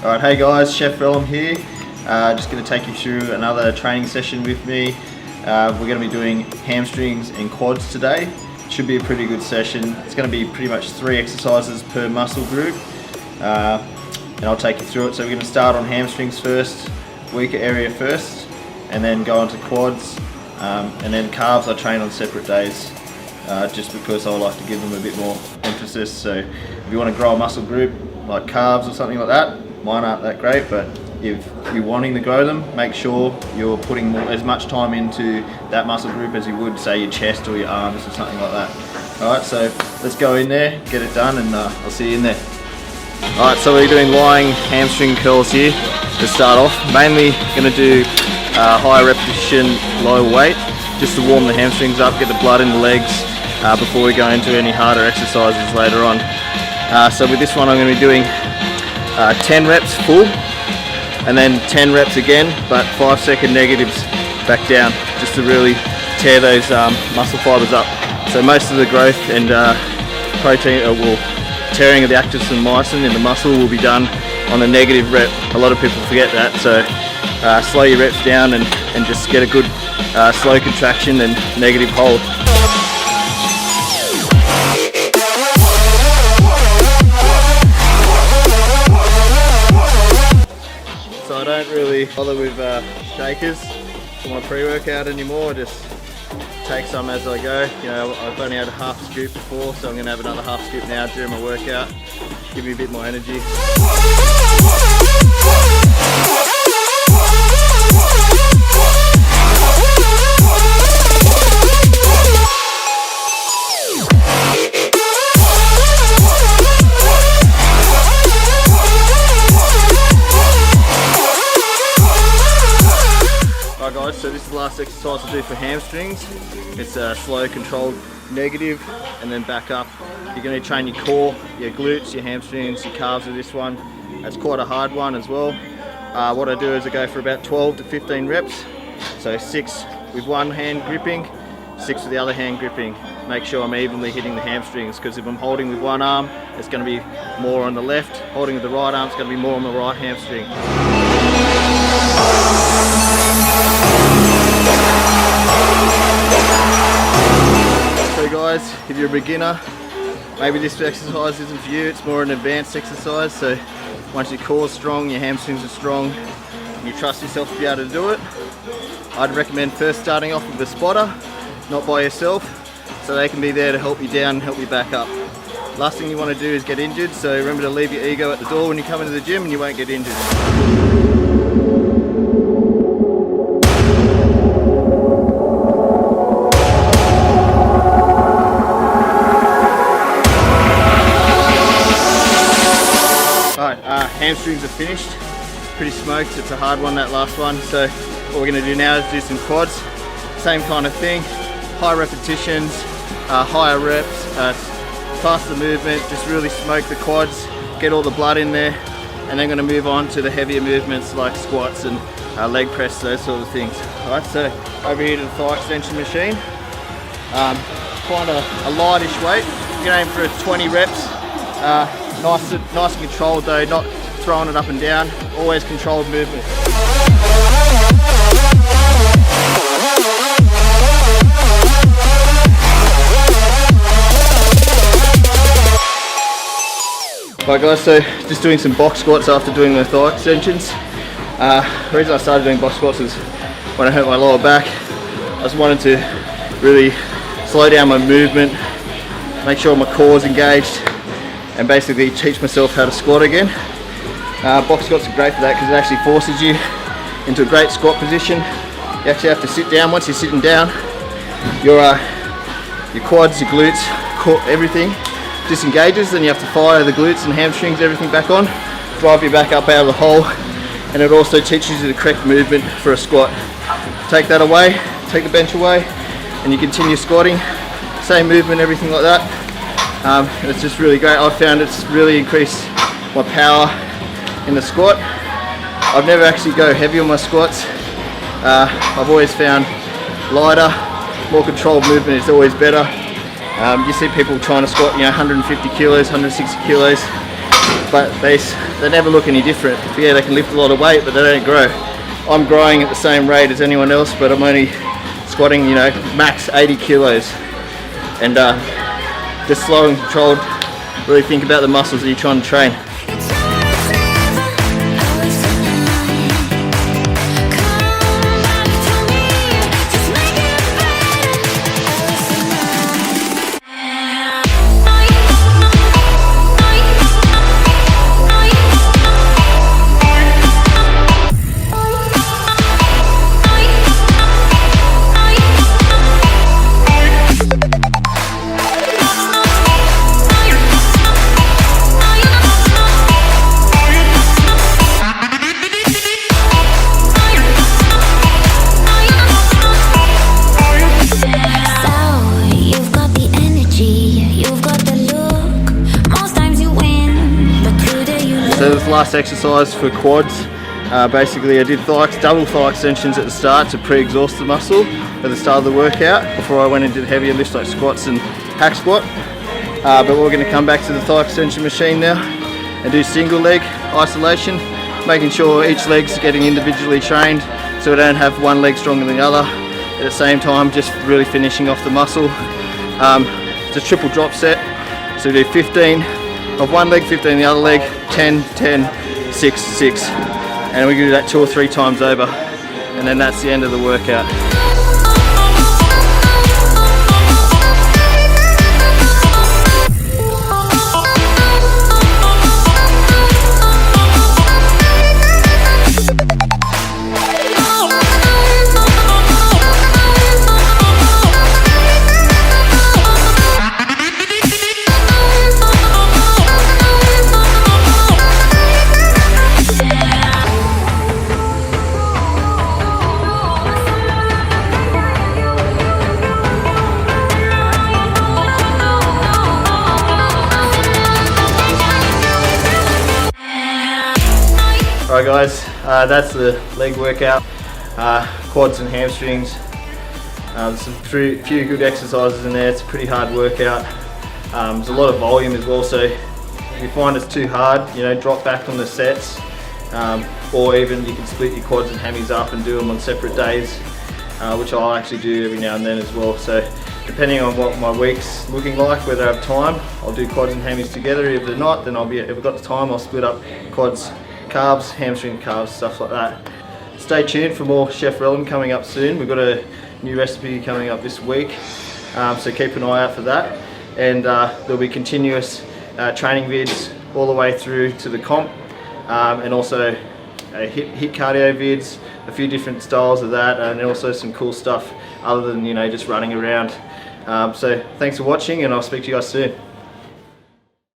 Alright, hey guys, Chef Vellum here. Just going to take you through another training session with me. We're going to be doing hamstrings and quads today. Should be a pretty good session. It's going to be pretty much 3 exercises per muscle group. And I'll take you through it. So we're going to start on hamstrings first, weaker area first, and then go on to quads. And then calves I train on separate days, just because I like to give them a bit more emphasis. So if you want to grow a muscle group like calves or something like that, mine aren't that great, but if you're wanting to grow them, make sure you're putting as much time into that muscle group as you would, say, your chest or your arms or something like that. Alright, so let's go in there, get it done, and I'll see you in there. Alright, so we're doing lying hamstring curls here to start off. Mainly going to do high repetition, low weight, just to warm the hamstrings up, get the blood in the legs before we go into any harder exercises later on. So with this one I'm going to be doing 10 reps full, and then 10 reps again, but 5-second negatives back down, just to really tear those muscle fibers up. So most of the growth and tearing of the actin and myosin in the muscle will be done on the negative rep. A lot of people forget that, so slow your reps down and just get a good slow contraction and negative hold. So I don't really bother with shakers for my pre-workout anymore. I just take some as I go. You know, I've only had a half scoop before, so I'm going to have another half scoop now during my workout. Give me a bit more energy. Alright guys, so this is the last exercise I'll do for hamstrings. It's a slow controlled negative and then back up. You're going to train your core, your glutes, your hamstrings, your calves with this one. That's quite a hard one as well. What I do is I go for about 12 to 15 reps. So 6 with one hand gripping, 6 with the other hand gripping. Make sure I'm evenly hitting the hamstrings, because if I'm holding with one arm, it's going to be more on the left. Holding with the right arm, it's going to be more on the right hamstring. So guys, if you're a beginner, maybe this exercise isn't for you. It's more an advanced exercise. So once your core is strong, your hamstrings are strong, and you trust yourself to be able to do it, I'd recommend first starting off with a spotter, not by yourself, so they can be there to help you down and help you back up. Last thing you want to do is get injured, so remember to leave your ego at the door when you come into the gym, and you won't get injured. Hamstrings are finished. Pretty smoked. It's a hard one, that last one. So what we're going to do now is do some quads. Same kind of thing. High repetitions, higher reps, faster movement. Just really smoke the quads, get all the blood in there, and then going to move on to the heavier movements like squats and leg press, those sort of things. Alright, so over here to the thigh extension machine. Find a lightish weight. You can aim for 20 reps. Nice and controlled though, not throwing it up and down, always controlled movement. Right guys, so just doing some box squats after doing the thigh extensions. The reason I started doing box squats is when I hurt my lower back. I just wanted to really slow down my movement, make sure my core is engaged, and basically teach myself how to squat again. Box squats are great for that because it actually forces you into a great squat position. You actually have to sit down. Once you're sitting down, your quads, your glutes, core, everything disengages. Then you have to fire the glutes and hamstrings, everything back on, drive you back up out of the hole, and it also teaches you the correct movement for a squat. Take that away, take the bench away, and you continue squatting. Same movement, everything like that. It's just really great. I've found it's really increased my power in the squat. I've never actually go heavy on my squats. I've always found lighter, more controlled movement is always better. You see people trying to squat, 150 kilos, 160 kilos. but they never look any different. Yeah, they can lift a lot of weight, but they don't grow. I'm growing at the same rate as anyone else, but I'm only squatting, you know, max 80 kilos. And just slow and controlled, really think about the muscles that you're trying to train. So this last exercise for quads, basically I did double thigh extensions at the start to pre-exhaust the muscle at the start of the workout before I went and did heavier lifts like squats and hack squat. But we're going to come back to the thigh extension machine now and do single leg isolation, making sure each leg's getting individually trained so we don't have one leg stronger than the other. At the same time, just really finishing off the muscle. It's a triple drop set, so we do 15 of one leg, 15 the other leg, 10, 10, 6, 6. And we can do that 2 or 3 times over. And then that's the end of the workout. Alright guys, that's the leg workout, quads and hamstrings. There's some few good exercises in there. It's a pretty hard workout. There's a lot of volume as well, so if you find it's too hard, you know, drop back on the sets, or even you can split your quads and hammies up and do them on separate days, which I'll actually do every now and then as well. So depending on what my week's looking like, whether I have time, I'll do quads and hammies together. If they're not, then if I've got the time, I'll split up quads, calves, hamstring, calves, stuff like that. Stay tuned for more Chef Relum coming up soon. We've got a new recipe coming up this week, so keep an eye out for that. And there'll be continuous training vids all the way through to the comp, and also hit cardio vids, a few different styles of that, and also some cool stuff other than, you know, just running around. So thanks for watching, and I'll speak to you guys soon.